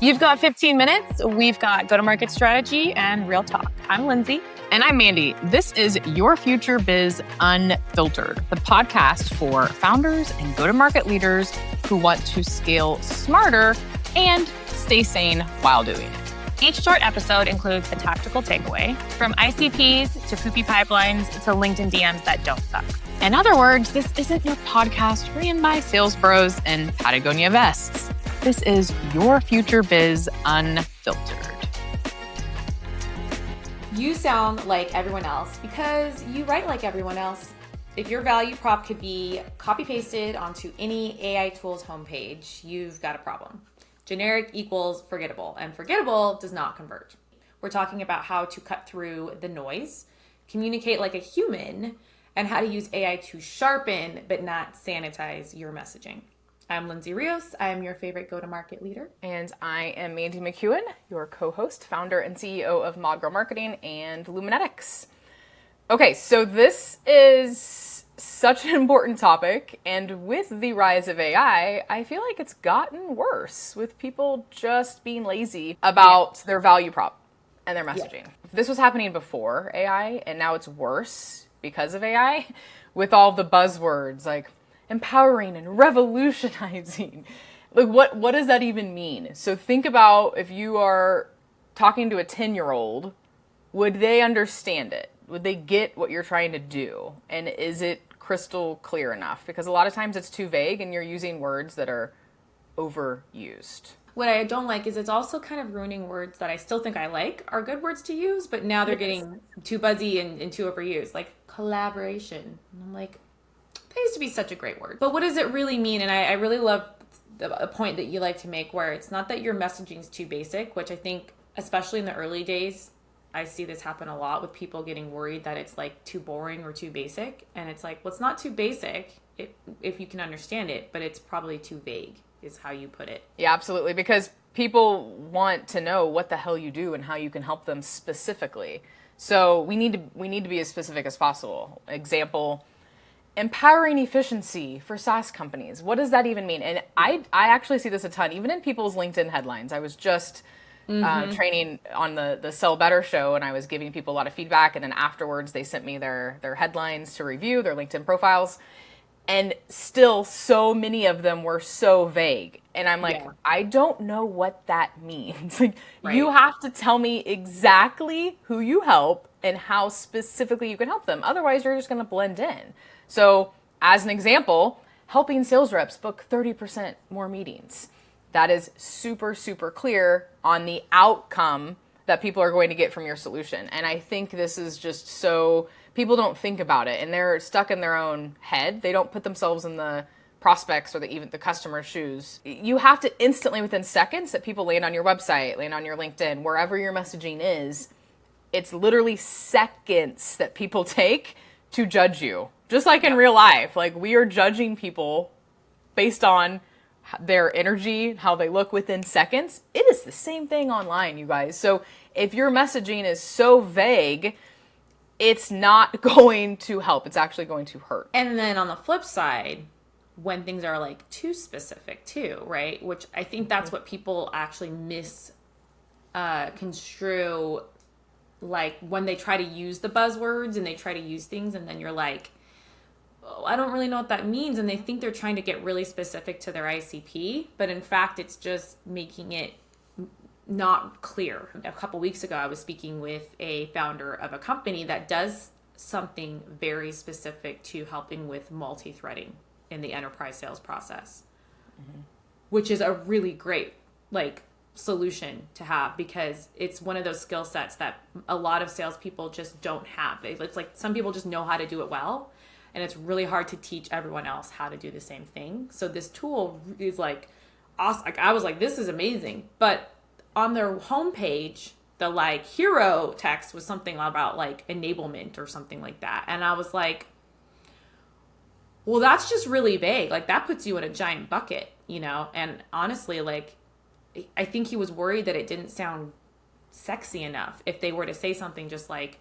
You've got 15 minutes. We've got go-to-market strategy and real talk. I'm Lindsay. And I'm Mandy. This is Your Future Biz Unfiltered, the podcast for founders and go-to-market leaders who want to scale smarter and stay sane while doing it. Each short episode includes a tactical takeaway, from ICPs to poopy pipelines to LinkedIn DMs that don't suck. In other words, this isn't your podcast ran by sales bros in Patagonia vests. This is Your Future Biz Unfiltered. You sound like everyone else because you write like everyone else. If your value prop could be copy-pasted onto any AI tool's homepage, you've got a problem. Generic equals forgettable, and forgettable does not convert. We're talking about how to cut through the noise, communicate like a human, and how to use AI to sharpen but not sanitize your messaging. I'm Lindsay Rios. I'm your favorite go-to-market leader. And I am Mandy McEwen, your co-host, founder, and CEO of Mod Girl Marketing and Luminetics. Okay, so this is such an important topic, and with the rise of AI, I feel like it's gotten worse with people just being lazy about their value prop and their messaging. This was happening before AI, and now it's worse because of AI, with all the buzzwords like empowering and revolutionizing. Like, what does that even mean? So think about if you are talking to a 10-year-old, would they understand it? Would they get what you're trying to do? And is it crystal clear enough? Because a lot of times it's too vague and you're using words that are overused. What I don't like is it's also kind of ruining words that I still think I like are good words to use, but now they're getting too buzzy and too overused, like collaboration. And I'm like, that used to be such a great word. But what does it really mean? And I really love a point that you like to make where it's not that your messaging is too basic, which I think, especially in the early days, I see this happen a lot with people getting worried that it's like too boring or too basic. And it's like, well, it's not too basic if you can understand it, but it's probably too vague is how you put it. Yeah, absolutely. Because people want to know what the hell you do and how you can help them specifically. So we need to be as specific as possible. Example, empowering efficiency for SaaS companies. What does that even mean? And I actually see this a ton, even in people's LinkedIn headlines. I was just training on the Sell Better show, and I was giving people a lot of feedback. And then afterwards, they sent me their headlines to review, their LinkedIn profiles. And still, so many of them were so vague. And I'm like, I don't know what that means. Like, you have to tell me exactly who you help and how specifically you can help them. Otherwise, you're just going to blend in. So as an example, helping sales reps book 30% more meetings. That is super, super clear on the outcome that people are going to get from your solution. And I think this is just so people don't think about it and they're stuck in their own head. They don't put themselves in the prospects or even the customer's shoes. You have to instantly, within seconds, that people land on your website, land on your LinkedIn, wherever your messaging is, it's literally seconds that people take to judge you. Just like in real life, like we are judging people based on their energy, how they look within seconds. It is the same thing online, you guys. So if your messaging is so vague, it's not going to help. It's actually going to hurt. And then on the flip side, when things are like too specific too, right? Which I think that's what people actually misconstrue. Like when they try to use the buzzwords and they try to use things and then you're like, oh, I don't really know what that means. And they think they're trying to get really specific to their ICP, but in fact, it's just making it not clear. A couple weeks ago, I was speaking with a founder of a company that does something very specific to helping with multi-threading in the enterprise sales process, which is a really great solution to have because it's one of those skill sets that a lot of salespeople just don't have. It's like some people just know how to do it well, and it's really hard to teach everyone else how to do the same thing. So this tool is like awesome. Like, I was like, this is amazing. But on their homepage, the hero text was something about enablement or something like that. And I was like, well, that's just really vague. That puts you in a giant bucket, And honestly, I think he was worried that it didn't sound sexy enough if they were to say something just like,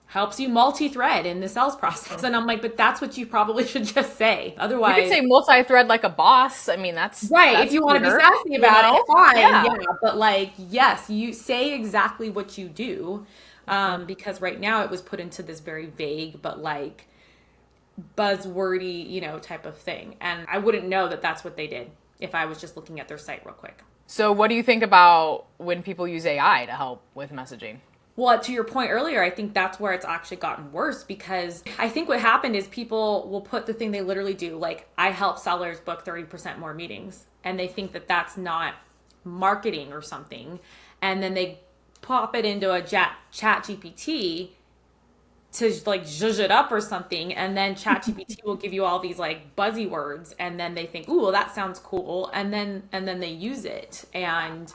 helps you multi-thread in the sales process. And I'm like, but that's what you probably should just say. Otherwise, You could say multi-thread like a boss. I mean, that's right. That's If you want to be clear, sassy about it, fine. Yeah. Yeah. But like, yes, you say exactly what you do. Because right now it was put into this very vague, but like buzzwordy, type of thing. And I wouldn't know that that's what they did if I was just looking at their site real quick. So what do you think about when people use AI to help with messaging? Well, to your point earlier, I think that's where it's actually gotten worse, because I think what happened is people will put the thing they literally do, like, I help sellers book 30% more meetings, and they think that that's not marketing or something. And then they pop it into a chat GPT to like zhuzh it up or something. And then chat GPT will give you all these like buzzy words. And then they think, ooh, well, that sounds cool. And then they use it. And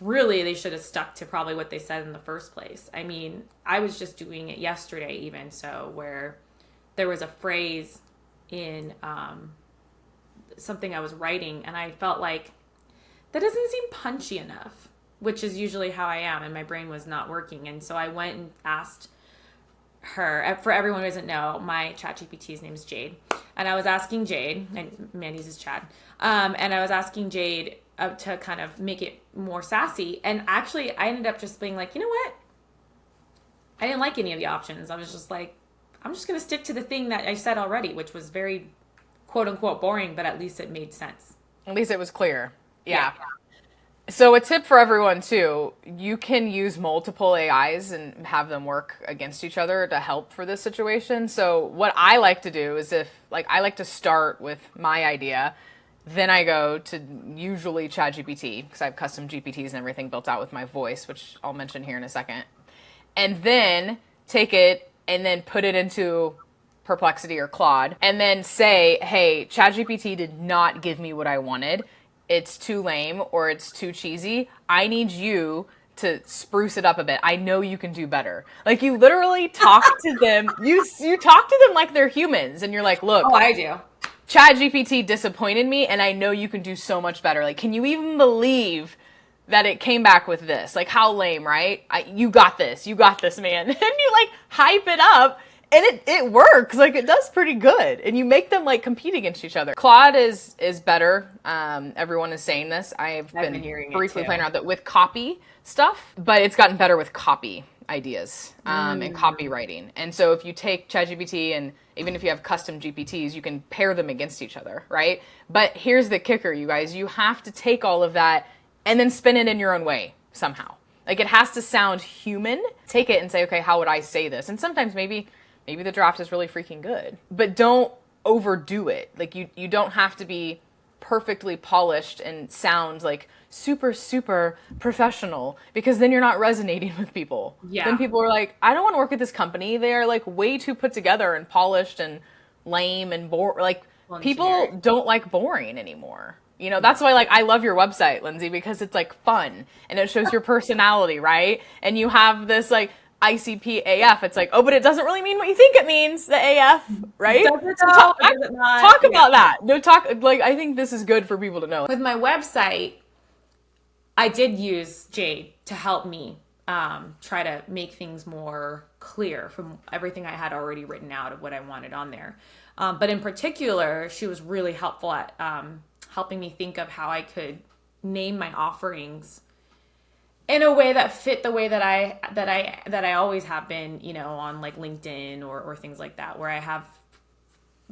really, they should have stuck to probably what they said in the first place. I mean, I was just doing it yesterday even, so where there was a phrase in something I was writing, and I felt like that doesn't seem punchy enough, which is usually how I am, and my brain was not working. And so I went and asked her, for everyone who doesn't know, my chat GPT's name is Jade. And I was asking Jade, and Mandy's is Chad, and I was asking Jade to kind of make it more sassy. And actually, I ended up just being like, you know what? I didn't like any of the options. I was just like, I'm just going to stick to the thing that I said already, which was very quote unquote boring, but at least it made sense. At least it was clear. Yeah. So a tip for everyone too, you can use multiple AIs and have them work against each other to help for this situation. So what I like to do is I like to start with my idea, then I go to usually ChatGPT because I have custom GPTs and everything built out with my voice, which I'll mention here in a second. And then take it and then put it into Perplexity or Claude and then say, hey, ChatGPT did not give me what I wanted. It's too lame or it's too cheesy. I need you to spruce it up a bit. I know you can do better. Like, you literally talk to them. You talk to them like they're humans, and you're like, look. Oh, I do. ChatGPT disappointed me, and I know you can do so much better. Like, can you even believe that it came back with this? Like, how lame, right? You got this, man. And you like hype it up. And it works. Like, it does pretty good. And you make them like compete against each other. Claude is better. Everyone is saying this. I've been hearing briefly playing around with copy stuff, but it's gotten better with copy ideas and copywriting. And so if you take ChatGPT and even if you have custom GPTs, you can pair them against each other, right? But here's the kicker, you guys. You have to take all of that and then spin it in your own way somehow. Like, it has to sound human. Take it and say, okay, how would I say this? And sometimes maybe the draft is really freaking good, but don't overdo it. Like, you don't have to be perfectly polished and sound like super, super professional, because then you're not resonating with people. Yeah. Then people are like, I don't want to work at this company. They're like way too put together and polished and lame and like, people don't like boring anymore. You know, that's why, like, I love your website, Lindsay, because it's like fun and it shows your personality, right? And you have this like ICP AF. It's like, oh, but it doesn't really mean what you think it means, the AF, right? Talk about that. No, like, I think this is good for people to know. With my website, I did use Jade to help me try to make things more clear from everything I had already written out of what I wanted on there. But in particular, she was really helpful at helping me think of how I could name my offerings in a way that fit the way that I always have been, you know, on like LinkedIn or things like that, where I have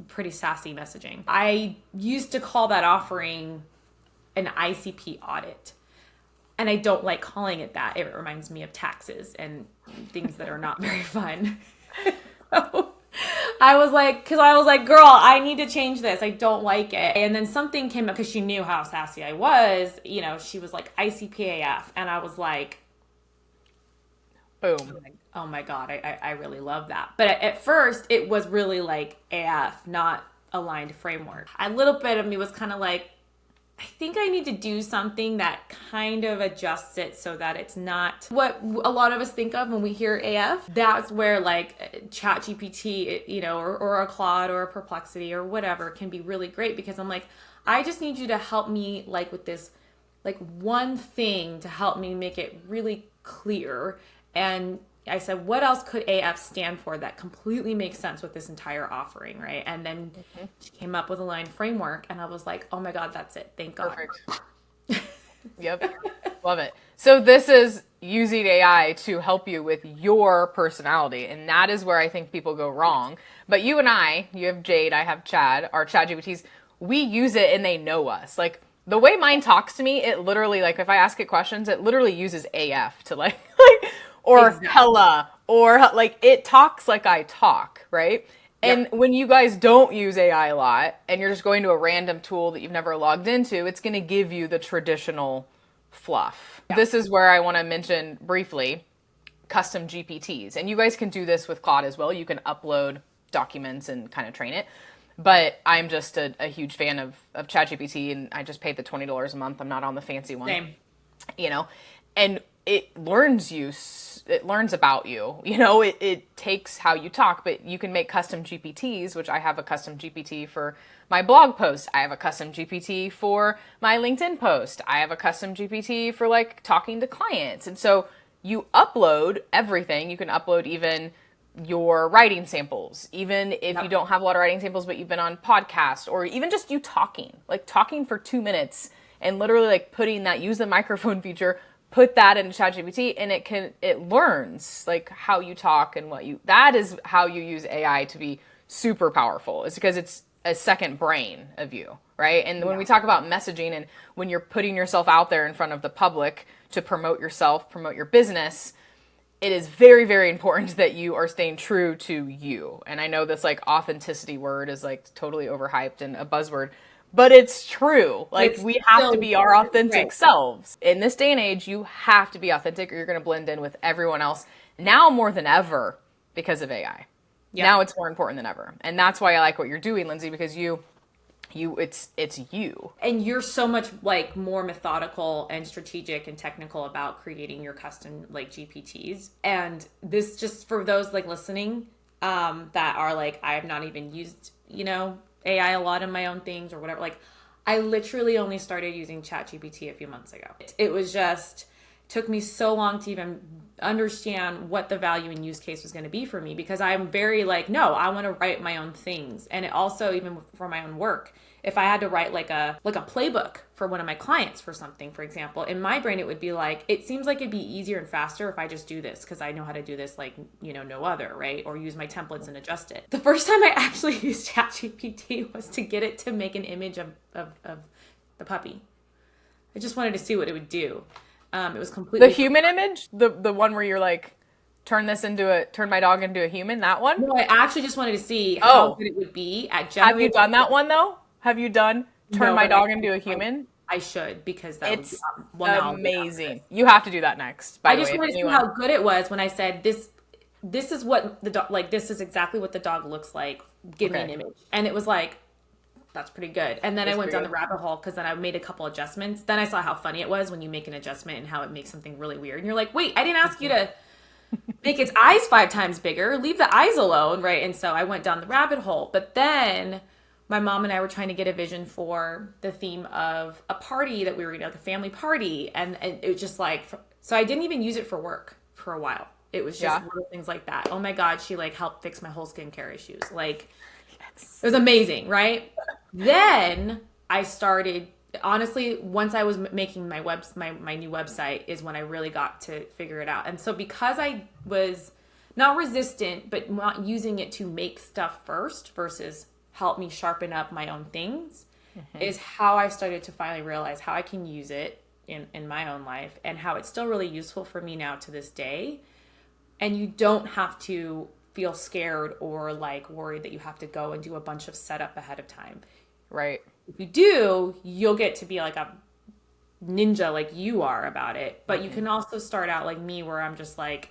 pretty sassy messaging. I used to call that offering an ICP audit. And I don't like calling it that. It reminds me of taxes and things that are not very fun. So I was like, girl, I need to change this. I don't like it. And then something came up because she knew how sassy I was. You know, she was like ICPAF. And I was like, boom. Oh my God, I really love that. But at first it was really like AF, not aligned framework. A little bit of me was kind of like, I think I need to do something that kind of adjusts it so that it's not what a lot of us think of when we hear AF. That's where like ChatGPT, you know, or a Claude or a Perplexity or whatever can be really great, because I'm like, I just need you to help me like with this, like one thing to help me make it really clear and I said, what else could AF stand for that completely makes sense with this entire offering, right? And then she came up with a line framework, and I was like, oh my God, that's it. Thank God. Perfect. Yep. Love it. So this is using AI to help you with your personality. And that is where I think people go wrong. But you and I, you have Jade, I have Chad, our Chat GPTs, we use it and they know us. Like the way mine talks to me, it literally, like if I ask it questions, it literally uses AF to like or Exactly. hella, or like it talks like I talk, right? And when you guys don't use AI a lot and you're just going to a random tool that you've never logged into, it's going to give you the traditional fluff. This is where I want to mention briefly custom GPTs. And you guys can do this with Claude as well. You can upload documents and kind of train it. But I'm just a huge fan of ChatGPT, and I just paid the $20 a month. I'm not on the fancy one. Same. You know, and it learns it learns about you. You know, it takes how you talk, but you can make custom GPTs, which I have a custom GPT for my blog post. I have a custom GPT for my LinkedIn post. I have a custom GPT for like talking to clients. And so you upload everything. You can upload even your writing samples, even if you don't have a lot of writing samples, but you've been on podcasts, or even just you talking for 2 minutes and literally like use the microphone feature, put that in ChatGPT, and it learns like how you talk and that is how you use AI to be super powerful. It's because it's a second brain of you, right? And when we talk about messaging and when you're putting yourself out there in front of the public to promote yourself, promote your business, it is very, very important that you are staying true to you. And I know this like authenticity word is like totally overhyped and a buzzword, but it's true. Like we have to be our authentic selves. In this day and age, you have to be authentic or you're going to blend in with everyone else now more than ever because of AI. Now it's more important than ever. And that's why I like what you're doing, Lindsay, because it's you. And you're so much like more methodical and strategic and technical about creating your custom like GPTs. And this just for those like listening that are like, I have not even used, AI a lot in my own things or whatever. Like I literally only started using ChatGPT a few months ago. It was just took me so long to even understand what the value and use case was going to be for me, because I'm very like, no, I want to write my own things. And it also, even for my own work, if I had to write like a playbook for one of my clients for something, for example, in my brain, it would be like, it seems like it'd be easier and faster if I just do this because I know how to do this like, no other, right? Or use my templates and adjust it. The first time I actually used ChatGPT was to get it to make an image of the puppy. I just wanted to see what it would do. It was completely the human image, the one where you're like, turn my dog into a human. That one. No, I actually just wanted to see how good it would be at generating. Have you done that one though? Have you done turn my dog into a human? I should, because it's amazing. You have to do that next. By the way, I just wanted to see how good it was when I said this. This is what the dog like. This is exactly what the dog looks like. Give me an image, and it was like, that's pretty good. And then I went down the rabbit hole because then I made a couple adjustments. Then I saw how funny it was when you make an adjustment and how it makes something really weird. And you're like, wait, I didn't ask you to make its eyes 5 times bigger. Leave the eyes alone, right? And so I went down the rabbit hole. But then my mom and I were trying to get a vision for the theme of a party that we were going to, like a family party. And it was just like, so I didn't even use it for work for a while. It was just little things like that. Oh my God, she like helped fix my whole skincare issues. Like, it was amazing, right? Then I started, honestly, once I was making my new website is when I really got to figure it out. And so because I was not resistant, but not using it to make stuff first versus help me sharpen up my own things, is how I started to finally realize how I can use it in my own life and how it's still really useful for me now to this day. And you don't have to feel scared or like worried that you have to go and do a bunch of setup ahead of time. Right. If you do, you'll get to be like a ninja like you are about it. But you can also start out like me, where I'm just like,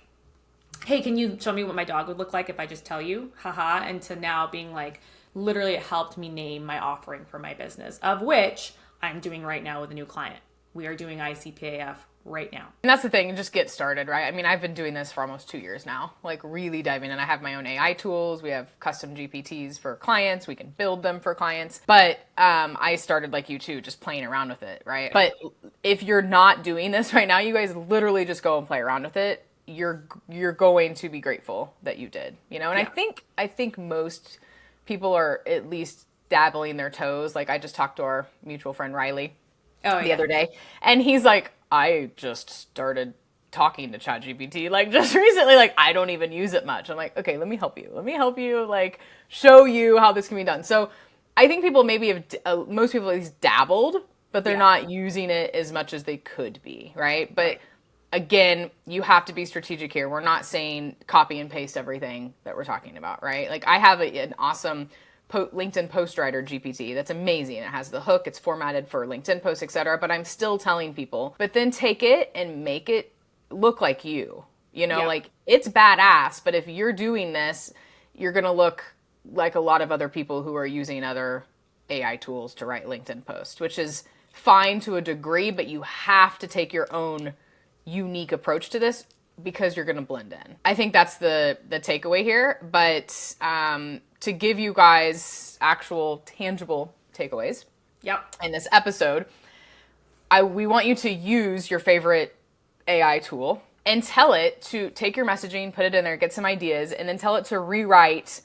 hey, can you show me what my dog would look like if I just tell you? Haha. And to now being like, literally it helped me name my offering for my business, of which I'm doing right now with a new client. We are doing ICPAF right now. And that's the thing, just get started, right? I mean, I've been doing this for almost 2 years now, like really diving in. I have my own AI tools. We have custom GPTs for clients. We can build them for clients. But I started like you too, just playing around with it, right? But if you're not doing this right now, you guys literally just go and play around with it. you're going to be grateful that you did, you know? And I think most people are at least dabbling their toes. Like I just talked to our mutual friend Riley the other day, and he's like, I just started talking to ChatGPT like just recently, like I don't even use it much. I'm like, okay, let me help you like show you how this can be done. So I think people maybe have most people at least dabbled, but they're not using it as much as they could be, right? But again, you have to be strategic here. We're not saying copy and paste everything that we're talking about, right? Like I have an awesome LinkedIn post writer GPT that's amazing. It has the hook, it's formatted for LinkedIn posts, etc. But I'm still telling people, but then take it and make it look like you know, like it's badass, but if you're doing this, you're going to look like a lot of other people who are using other AI tools to write LinkedIn posts, which is fine to a degree, but you have to take your own unique approach to this because you're going to blend in. I think that's the takeaway here, but to give you guys actual tangible takeaways in this episode, we want you to use your favorite AI tool and tell it to take your messaging, put it in there, get some ideas, and then tell it to rewrite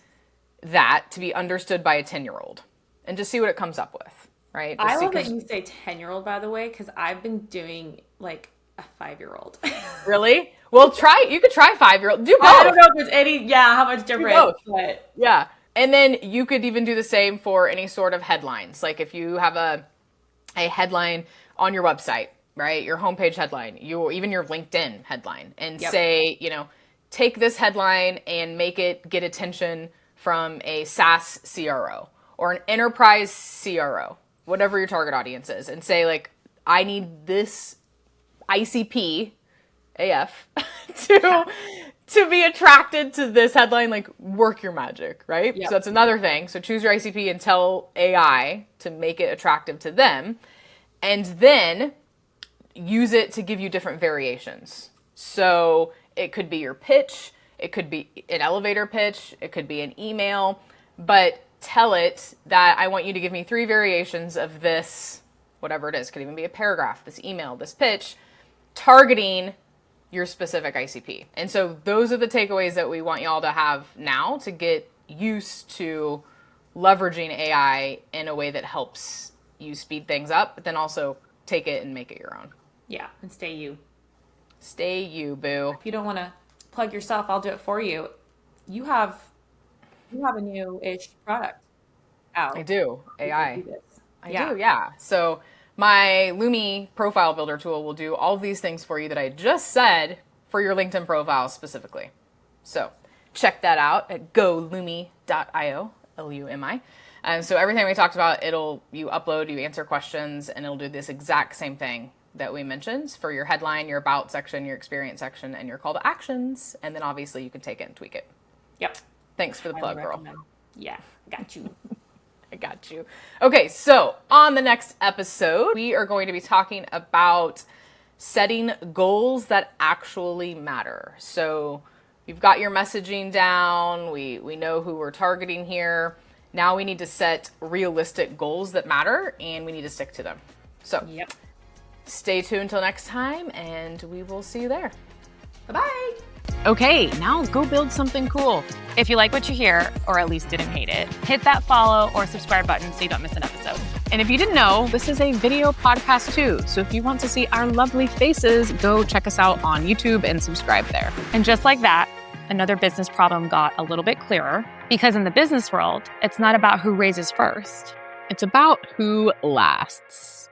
that to be understood by a 10-year-old and just see what it comes up with, right? I love that you say 10-year-old, by the way, because I've been doing like a 5-year-old. Really? Well, you could try 5-year-old. Do both. I don't know if there's how much different. Do both. But yeah. And then you could even do the same for any sort of headlines. Like if you have a headline on your website, right? Your homepage headline, even your LinkedIn headline, and say, you know, take this headline and make it get attention from a SaaS CRO or an enterprise CRO, whatever your target audience is, and say like, I need this ICP AF to be attracted to this headline, like work your magic, right? Yep. So that's another thing. So choose your ICP and tell AI to make it attractive to them, and then use it to give you different variations. So it could be your pitch, it could be an elevator pitch, it could be an email, but tell it that I want you to give me 3 variations of this, whatever it is. It could even be a paragraph, this email, this pitch, targeting your specific ICP. And so those are the takeaways that we want y'all to have now to get used to leveraging AI in a way that helps you speed things up, but then also take it and make it your own. Yeah, and stay you. Stay you, boo. If you don't want to plug yourself, I'll do it for you. You have a new-ish product out. I do. AI. I do, yeah. So my Lumi profile builder tool will do all of these things for you that I just said for your LinkedIn profile specifically. So check that out at golumi.io, Lumi. So everything we talked about, you upload, you answer questions, and it'll do this exact same thing that we mentioned for your headline, your about section, your experience section, and your call to actions. And then obviously you can take it and tweak it. Yep. Thanks for the plug, girl. Yeah, got you. I got you. Okay, so on the next episode, we are going to be talking about setting goals that actually matter. So you've got your messaging down. We know who we're targeting here. Now we need to set realistic goals that matter, and we need to stick to them. So stay tuned until next time, and we will see you there. Bye-bye. Okay, now go build something cool. If you like what you hear, or at least didn't hate it, hit that follow or subscribe button so you don't miss an episode. And if you didn't know, this is a video podcast too. So if you want to see our lovely faces, go check us out on YouTube and subscribe there. And just like that, another business problem got a little bit clearer, because in the business world, it's not about who raises first. It's about who lasts.